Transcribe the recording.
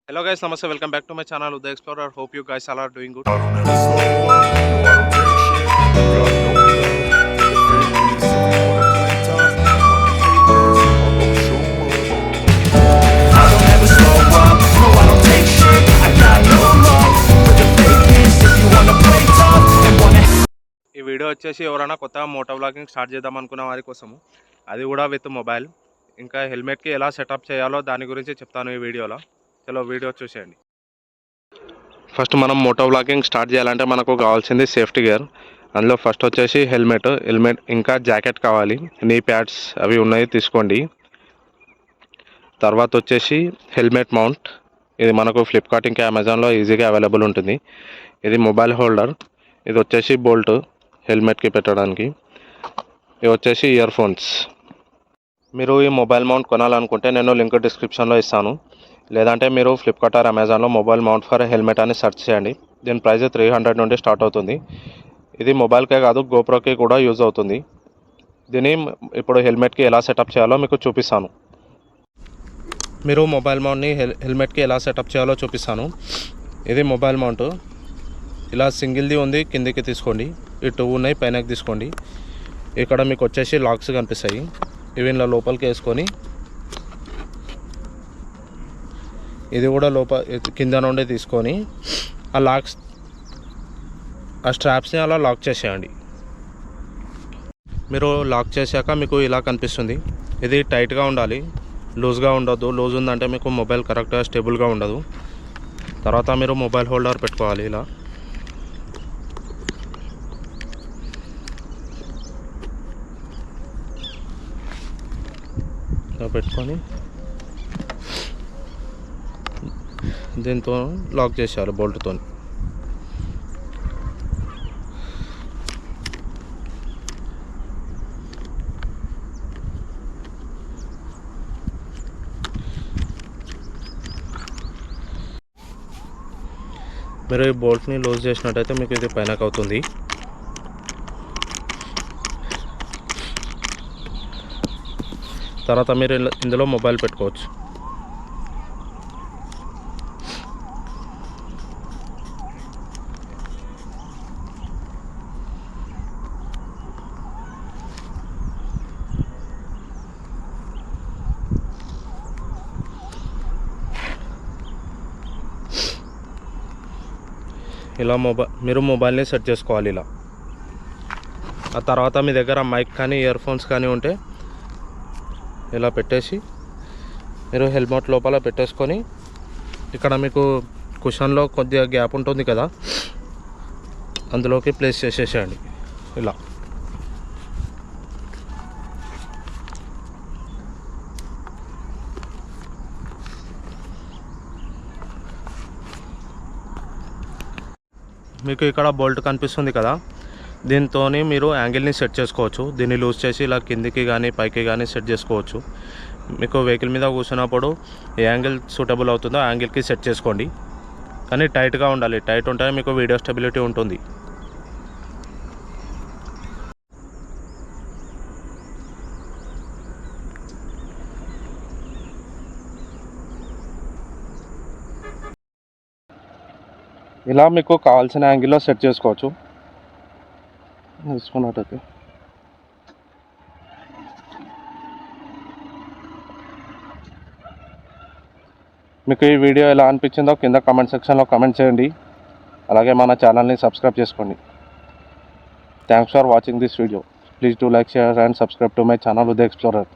Hello guys, namaste. Welcome back to my channel Uday Explorer. Hope you guys all are doing good. I don't ever slow up, no I don't take shit. Got no love for the fakeness. If you wanna play tough and wanna hate this, I'll go show up. I don't ever slow up, no I don't take shit. I got no love for the fakeness. If you wanna play tough and wanna ఈ video వచ్చేసి ఎవరైనా కొత్తగా Moto vlogging start చేద్దాం అనుకున్న వారి కోసము, అది కూడా విత్ మొబైల్. ఇంకా హెల్మెట్కి ఎలా సెటప్ చేయాలో దాని గురించి చెప్తాను ఈ వీడియోలో. చలో వీడియో చూసేయండి. ఫస్ట్ మనం మోటో వ్లాగింగ్ స్టార్ట్ చేయాలంటే మనకు కావాల్సింది సేఫ్టీ గేర్. అందులో ఫస్ట్ వచ్చేసి హెల్మెట్ ఇంకా జాకెట్ కావాలి. నీ ప్యాడ్స్ అవి ఉన్నాయి తీసుకోండి. తర్వాత వచ్చేసి హెల్మెట్ మౌంట్. ఇది మనకు ఫ్లిప్కార్ట్ ఇంకా అమెజాన్లో ఈజీగా అవైలబుల్ ఉంటుంది. ఇది మొబైల్ హోల్డర్. ఇది వచ్చేసి బోల్ట్ హెల్మెట్కి పెట్టడానికి. ఇవి వచ్చేసి ఇయర్ ఫోన్స్. మీరు ఈ మొబైల్ మౌంట్ కొనాలనుకుంటే నేను లింక్ డిస్క్రిప్షన్లో ఇస్తాను. లేదంటే మీరు ఫ్లిప్కార్ట్ ఆర్ అమెజాన్లో మొబైల్ మౌంట్ ఫర్ హెల్మెట్ అని సెర్చ్ చేయండి. దీని ప్రైస్ 300 నుండి స్టార్ట్ అవుతుంది. ఇది మొబైల్కే కాదు గోప్రోకి కూడా యూజ్ అవుతుంది. దీన్ని ఇప్పుడు హెల్మెట్కి ఎలా సెటప్ చేయాలో మీకు చూపిస్తాను. మీరు మొబైల్ మౌంట్ని హెల్మెట్కి ఎలా సెటప్ చేయాలో చూపిస్తాను. ఇది మొబైల్ మౌంట్. ఇలా సింగిల్ది ఉంది, కిందికి తీసుకోండి. ఈ 2 ఉన్నాయి, పైనకి తీసుకోండి. ఇక్కడ మీకు వచ్చేసి లాక్స్ కనిపిస్తాయి. ఇవి ఇలా లోపలికి వేసుకొని ఇది కూడా కింద నుండి తీసుకొని ఆ స్ట్రాప్స్ని అలా లాక్ చేసేయండి. మీరు లాక్ చేశాక మీకు ఇలా కనిపిస్తుంది. ఇది టైట్గా ఉండాలి, లూజ్గా ఉండొద్దు. లూజ్ ఉందంటే మీకు మొబైల్ కరెక్ట్గా స్టేబుల్గా ఉండదు. తర్వాత మీరు మొబైల్ హోల్డర్ పెట్టుకోవాలి. ఇలా పెట్టుకొని దీంతో లాక్ చేసేయాలి బోల్ట్తో. మీరు ఈ బోల్ట్ని లూజ్ చేసినట్టయితే మీకు ఇది పైనకి అవుతుంది. తర్వాత మీరు ఇందులో మొబైల్ పెట్టుకోవచ్చు. ఇలా మీరు మొబైల్ని సెట్ చేసుకోవాలి ఇలా. ఆ తర్వాత మీ దగ్గర మైక్ కానీ ఇయర్ ఫోన్స్ కానీ ఉంటే ఇలా పెట్టేసి మీరు హెల్మెట్ లోపల పెట్టేసుకొని ఇక్కడ మీకు కుషన్లో కొద్దిగా గ్యాప్ ఉంటుంది కదా, అందులోకి ప్లేస్ చేసేసేయండి ఇలా. మీకు ఇక్కడ బోల్ట్ కనిపిస్తుంది కదా, దీంతో మీరు యాంగిల్ని సెట్ చేసుకోవచ్చు. దీన్ని లూజ్ చేసి ఇలా కిందికి కానీ పైకి కానీ సెట్ చేసుకోవచ్చు. మీకు వెహికల్ మీద కూర్చున్నప్పుడు ఏ యాంగిల్ సూటబుల్ అవుతుందో ఆ యాంగిల్కి సెట్ చేసుకోండి. కానీ టైట్గా ఉండాలి. టైట్ ఉంటే మీకు వీడియో స్టెబిలిటీ ఉంటుంది. ఇలా మీకు కావాల్సిన యాంగిల్లో సెట్ చేసుకోవచ్చు. తీసుకున్నట్టయితే మీకు ఈ వీడియో ఎలా అనిపించిందో కింద కామెంట్ సెక్షన్లో కామెంట్ చేయండి. అలాగే మన ఛానల్ని సబ్స్క్రైబ్ చేసుకోండి. Thanks for watching this video. Please do like, share and subscribe to my channel Uday explorer.